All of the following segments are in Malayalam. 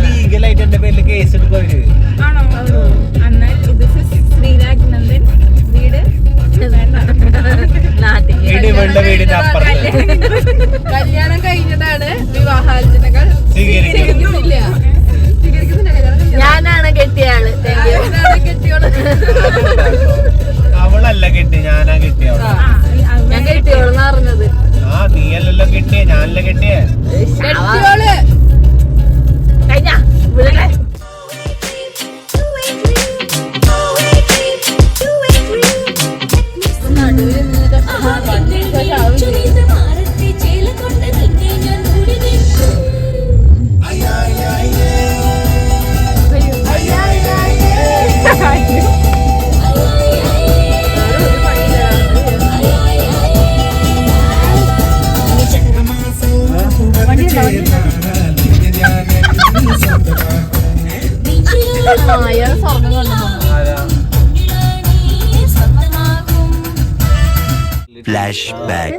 ലീഗലായിട്ട് എന്റെ പേരിൽ കേസ് എടുക്കും അവര്. കല്യാണം കഴിഞ്ഞതാണ്, വിവാഹാലോചനകൾ സ്വീകരിക്കുന്നില്ല. ഞാനാണ് കെട്ടിയാള്. അവളല്ല കെട്ടി, ഞാനാ കെട്ടിയ. ഞാൻ കെട്ടിയോളെന്ന് പറഞ്ഞത്. ആ നീയല്ലല്ലോ കെട്ടിയേ, ഞാനല്ല കെട്ടിയേ. കെട്ടിയോള് കഴിഞ്ഞ ഇവിടെ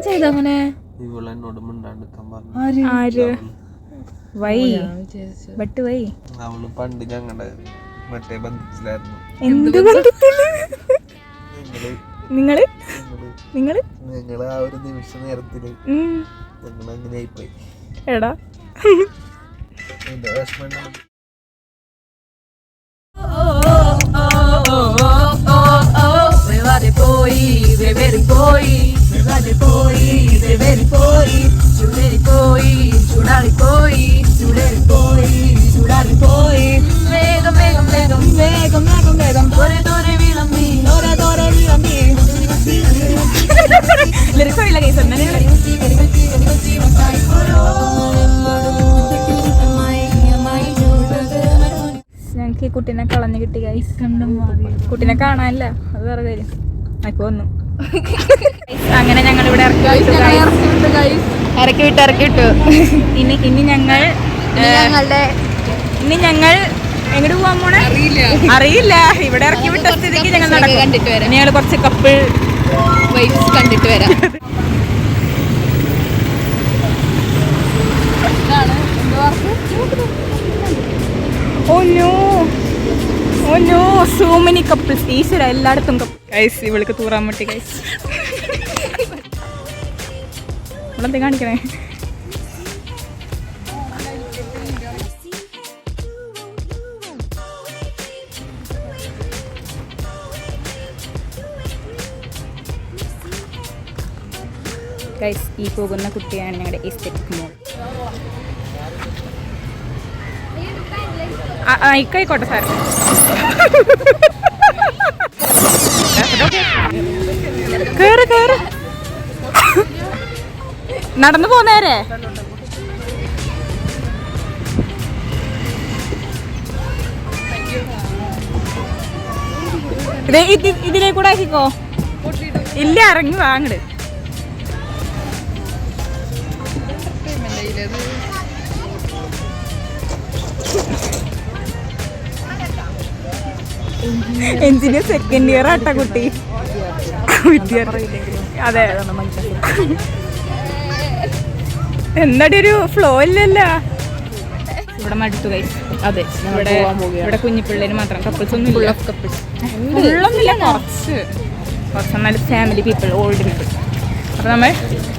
ചെയ്തങ്ങനെ അവള് പണ്ട് ഞങ്ങളുടെ മറ്റേ ബന്ധത്തിലായിരുന്നു. എന്ത് ബന്ധത്തില്? നിങ്ങള് ഞങ്ങള് ആ ഒരു നിമിഷ നേരത്തില് ഞങ്ങൾ അങ്ങനെ ആയിപ്പോയി. എടാ എന്റെ വിഷമം ഞങ്ങക്ക് ഈ കുട്ടീനെ കളഞ്ഞു കിട്ടി ഗൈസ്. കുട്ടീനെ കാണാനില്ല, അത് വേറെ കാര്യം. ഇപ്പൊ വന്നു. അങ്ങനെ ഞങ്ങൾ ഇവിടെ ഇറക്കി വിട്ടു. ഇനി ഞങ്ങൾ എങ്ങോട്ട് പോവാൻ പോണേ അറിയില്ല. ഇവിടെ ഇറക്കി വിട്ട സ്ഥിതിക്ക് ഞങ്ങൾ കണ്ടിട്ട് വരാം. ഞങ്ങൾ കുറച്ച് കപ്പിൾ വൈബ്സ് കണ്ടിട്ട് വരാം. Oh no, so many couples. ഈശ്വര, എല്ലായിടത്തും ഗൈസ്. ഇവൾക്ക് തൂറാൻ പറ്റി ഗൈസ്. ഇവളെന്താ കാണിക്കണേ? ഗൈസ്, ഈ പോകുന്ന കുട്ടിയാണ് ഞങ്ങളുടെ എസ്തെറ്റിക് മോൾ. ഇക്കായിക്കോട്ടെ സാർ. കേറ് കേറ്, നടന്നു പോന്നേരെ. ഇതിലേ കൂടെ ആക്കിക്കോ. ഇല്ല, ഇറങ്ങി വാങ്ങട്. എഞ്ചിനീയർ സെക്കൻഡ് ഇയർ ആട്ട കുട്ടി. വിദ്യാർത്ഥി. അതെ, എന്താടി ഒരു ഫ്ലോ ഇല്ലല്ലോ. ഇവിടെ മടുത്തു കഴിച്ചു. അതെ, ഇവിടെ കുഞ്ഞിപ്പിള്ളേര് മാത്രം, കപ്പിൾസ് ഒന്നും ഇല്ല. ഫുള്ളൊന്നുമില്ല, കുറച്ച് എന്നാലും ഫാമിലി പീപ്പിൾ, ഓൾഡ് പീപ്പിൾ. അപ്പോൾ നമ്മൾ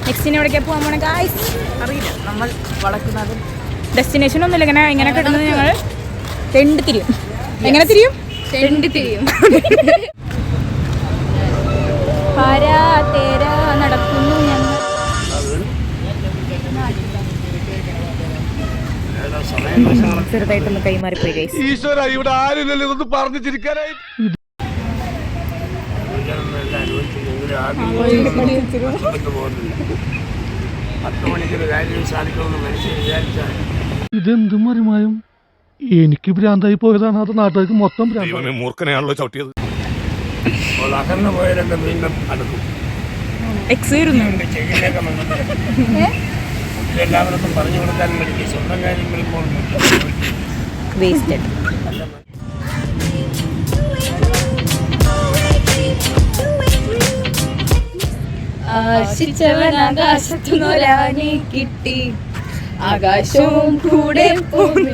നെക്സ്റ്റിന് എവിടേക്കാണ് പോകാൻ പോണേ ഗായ്സ് അറിയില്ല. നമ്മൾ വളക്കുന്നത് ഡെസ്റ്റിനേഷൻ ഒന്നുമില്ല. ഇങ്ങനെ കിട്ടുന്നത് ഞങ്ങൾ രണ്ട് തിരിയും. എങ്ങനെ തിരിയും? നടക്കുന്നു ഞങ്ങൾ. ചെറുതായിട്ടൊന്ന് കൈമാറിപ്പോയി ഗൈസ്. ഇവിടെ ആരുമില്ലല്ലോ ഇതൊന്ന് പറഞ്ഞു ചിരിക്കാനായി. ഇതെന്ത് മറിമായും? എനിക്ക് ഭ്രാന്തായി പോയതാണ്, അത് നാട്ടുകാർക്ക് മൊത്തം മൂർഖനെയാണല്ലോ ചവിട്ടിയത്. എല്ലാവർക്കും പറഞ്ഞു കൊടുക്കാൻ വേണ്ടി സ്വന്തം കാര്യങ്ങളിൽ വേസ്റ്റഡ്. ആശിച്ചവൻ ആകാശത്തുനൊരാനെ കിട്ടി, ആകാശവും കൂടെ പോയി.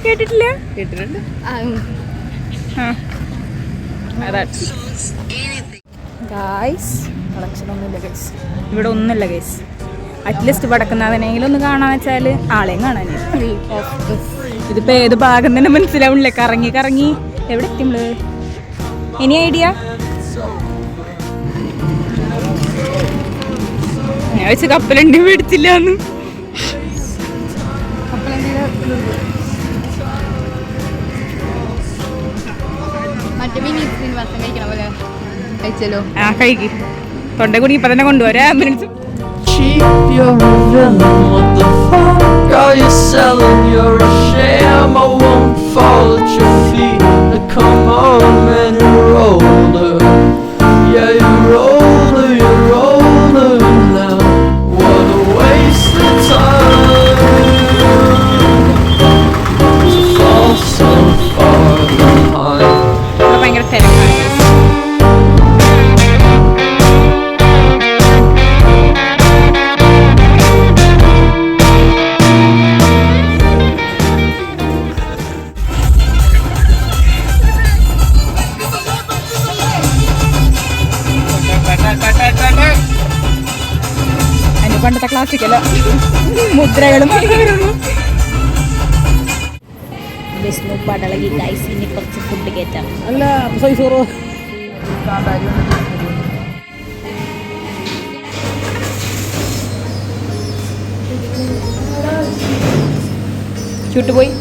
കേട്ടിട്ടില്ല? കേട്ടിട്ടുണ്ട്. ഗായ്സ് കളക്ഷൻ ഒന്നുമില്ല ഗൈസ്, ഇവിടെ ഒന്നുമില്ല ഗൈസ്. അറ്റ്ലീസ്റ്റ് വടക്കുന്നാഥനെങ്കിലും ഒന്ന് കാണാൻ വെച്ചാൽ ആളെയും കാണാൻ. ഇതിപ്പോ ഏത് ഭാഗം തന്നെ മനസ്സിലാവണില്ല, കറങ്ങി കറങ്ങി എവിടെ എത്തി നമ്മള്. ഇനി ഐഡിയ ഞാൻ വെച്ച് കപ്പലണ്ടി മേടിച്ചില്ലാന്ന്. മറ്റേ മിനി ശ്രീനിവാസൻ കഴിക്കണ പോലെ കഴിച്ചല്ലോ. ആ കഴിക്ക്, തൊണ്ട കൂടി ഇപ്പൊ തന്നെ കൊണ്ടുപോരാ ambulance. Cheap, you're a villain. What the fuck are you selling? You're a sham. I won't fall at your feet. Now come on, man, you're older. Yeah, you're older, you're older now. What a waste of time to fall so far behind. ഇവിടെ ഭയങ്കര തിരക്കാണ്. അതിന് പണ്ടത്തെ ക്ലാസിക്കല്ല മുദ്രകളും വിഷ്ണു പടളകി ഗൈസ്. ഇനി കുറച്ച് ഫുഡ് കയറ്റാം. ചുട്ടുപോയി.